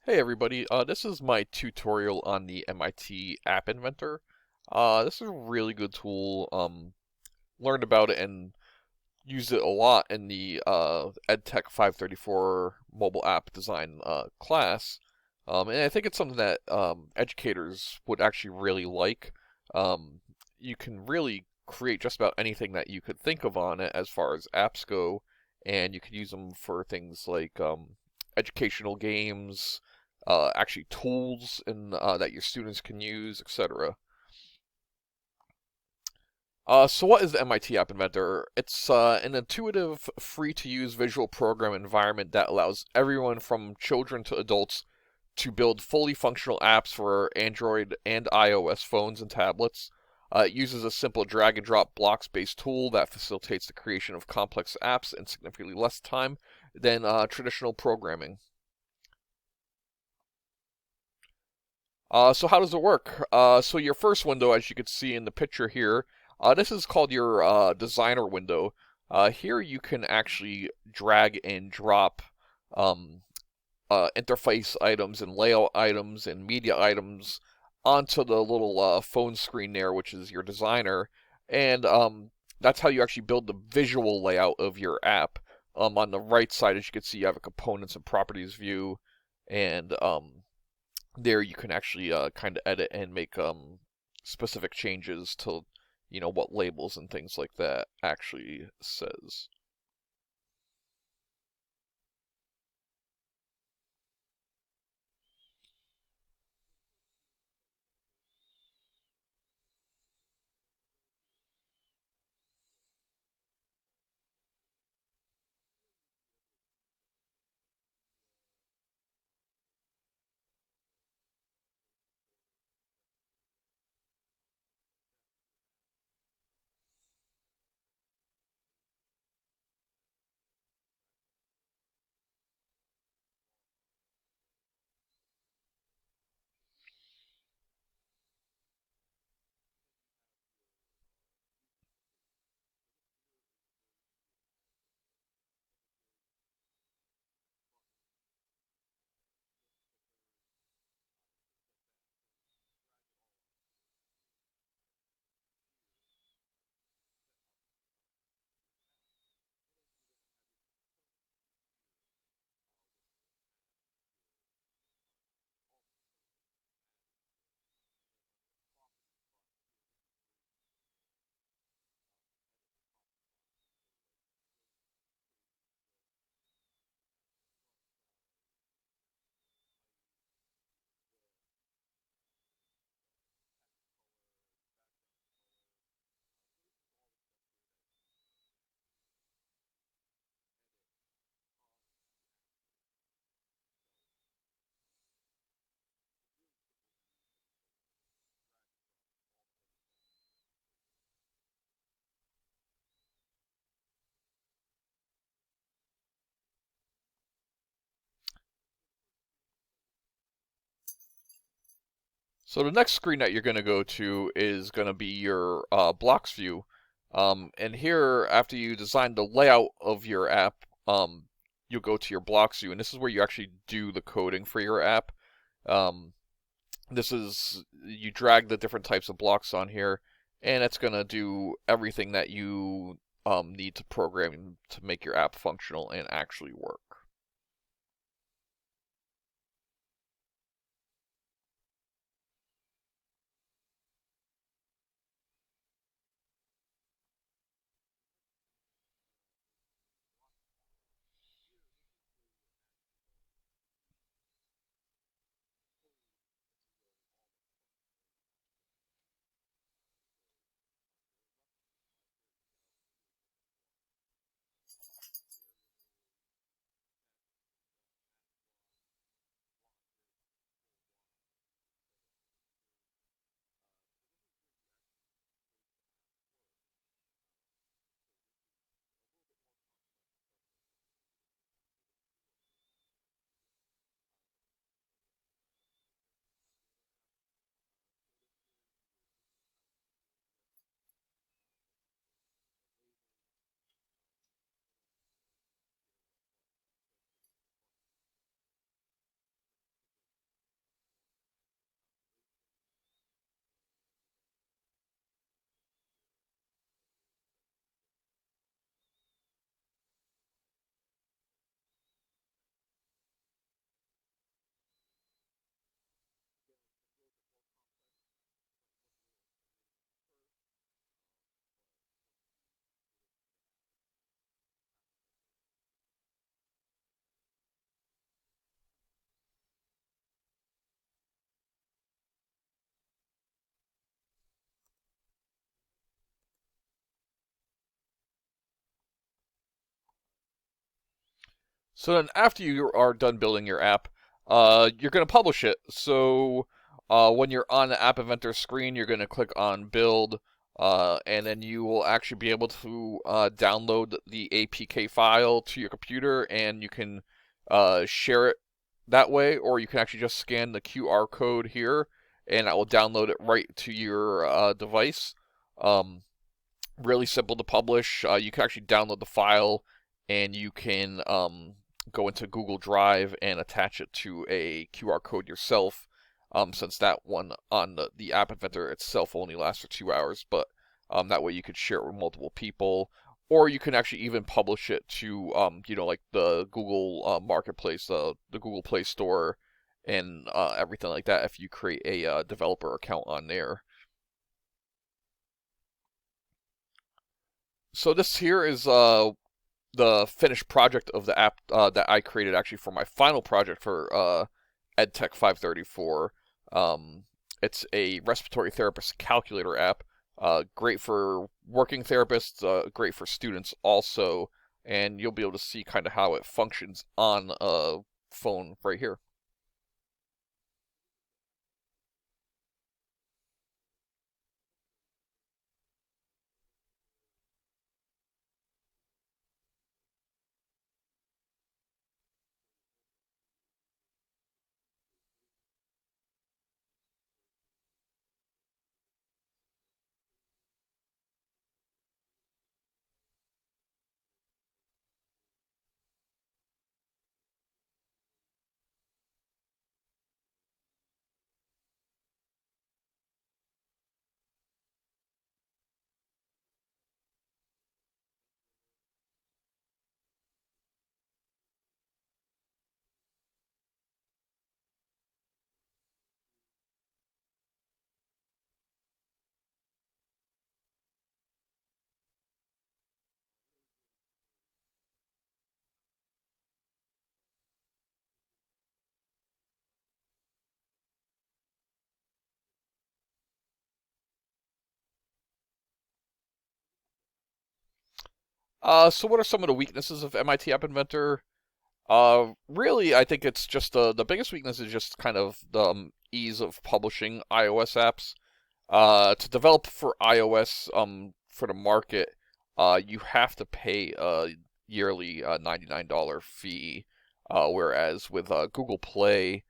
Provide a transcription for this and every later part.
Hey everybody, this is my tutorial on the MIT App Inventor. This is a really good tool. Learned about it and used it a lot in the EdTech 534 mobile app design class. And I think it's something that educators would actually really like. Um, you can really create just about anything that you could think of on it as far as apps go, and you could use them for things like educational games, actually tools that your students can use, etc. So what is the MIT App Inventor? It's an intuitive, free-to-use visual program environment that allows everyone from children to adults to build fully functional apps for Android and iOS phones and tablets. It uses a simple drag-and-drop blocks-based tool that facilitates the creation of complex apps in significantly less time than traditional programming. So how does it work? So your first window, as you can see in the picture here, this is called your designer window. Here you can actually drag and drop um, interface items and layout items and media items onto the little phone screen there, which is your designer, and that's how you actually build the visual layout of your app. On the right side, as you can see, you have a components and properties view, and there you can actually kind of edit and make specific changes to what labels and things like that actually says. So the next screen that you're going to go to is going to be your blocks view. And here, after you design the layout of your app, you'll go to your blocks view, and this is where you actually do the coding for your app. Um, this is you drag the different types of blocks on here, and it's going to do everything that you need to program to make your app functional and actually work. So then after you are done building your app, you're going to publish it. So when you're on the App Inventor screen, you're going to click on Build, and then you will actually be able to download the APK file to your computer, and you can share it that way, or you can actually just scan the QR code here, and that will download it right to your device. Um, Really simple to publish. You can actually download the file, and you can go into Google Drive and attach it to a QR code yourself. Since that one on the App Inventor itself only lasts for 2 hours, but that way you could share it with multiple people, or you can actually even publish it to like the Google Marketplace, the Google Play Store, and everything like that if you create a developer account on there. So this here is the finished project of the app that I created actually for my final project for EdTech 534. It's a respiratory therapist calculator app. Great for working therapists, great for students also, and you'll be able to see kind of how it functions on a phone right here. So what are some of the weaknesses of MIT App Inventor? Really, I think it's just the biggest weakness is just kind of the ease of publishing iOS apps. To develop for iOS, for the market, you have to pay a yearly $99 fee, whereas with Google Play,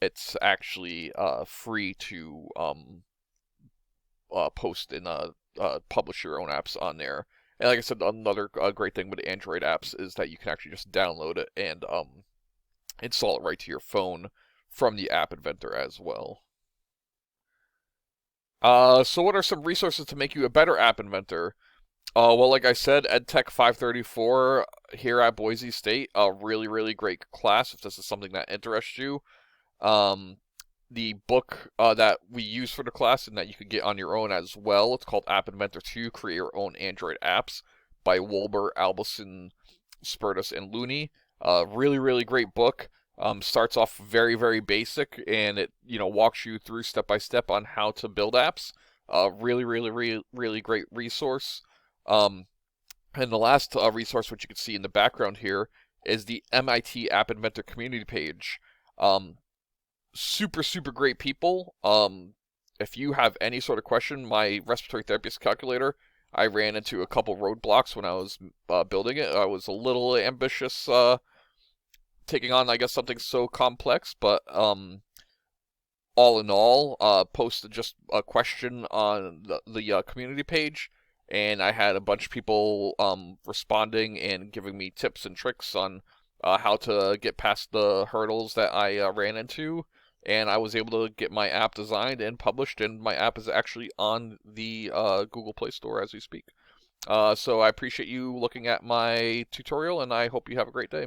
it's actually free to post and publish your own apps on there. And like I said, another great thing with Android apps is that you can actually just download it and install it right to your phone from the App Inventor as well. So what are some resources to make you a better app inventor? Well, like I said, EdTech 534 here at Boise State, a really, really great class if this is something that interests you. Um, the book that we use for the class and that you could get on your own as well, it's called App Inventor 2, Create Your Own Android Apps by Wolber, Albison, Spertus, and Looney. Really, really great book. Starts off very, very basic, and it walks you through step by step on how to build apps. Really, really, really, really great resource. Um, and the last resource, which you can see in the background here, is the MIT App Inventor community page. Um, Super, super great people. If you have any sort of question, my respiratory therapist calculator, I ran into a couple roadblocks when I was building it. I was a little ambitious taking on, I guess, something so complex, but all in all, posted just a question on the community page, and I had a bunch of people responding and giving me tips and tricks on how to get past the hurdles that I ran into. And I was able to get my app designed and published, and my app is actually on the Google Play Store as we speak. So I appreciate you looking at my tutorial, and I hope you have a great day.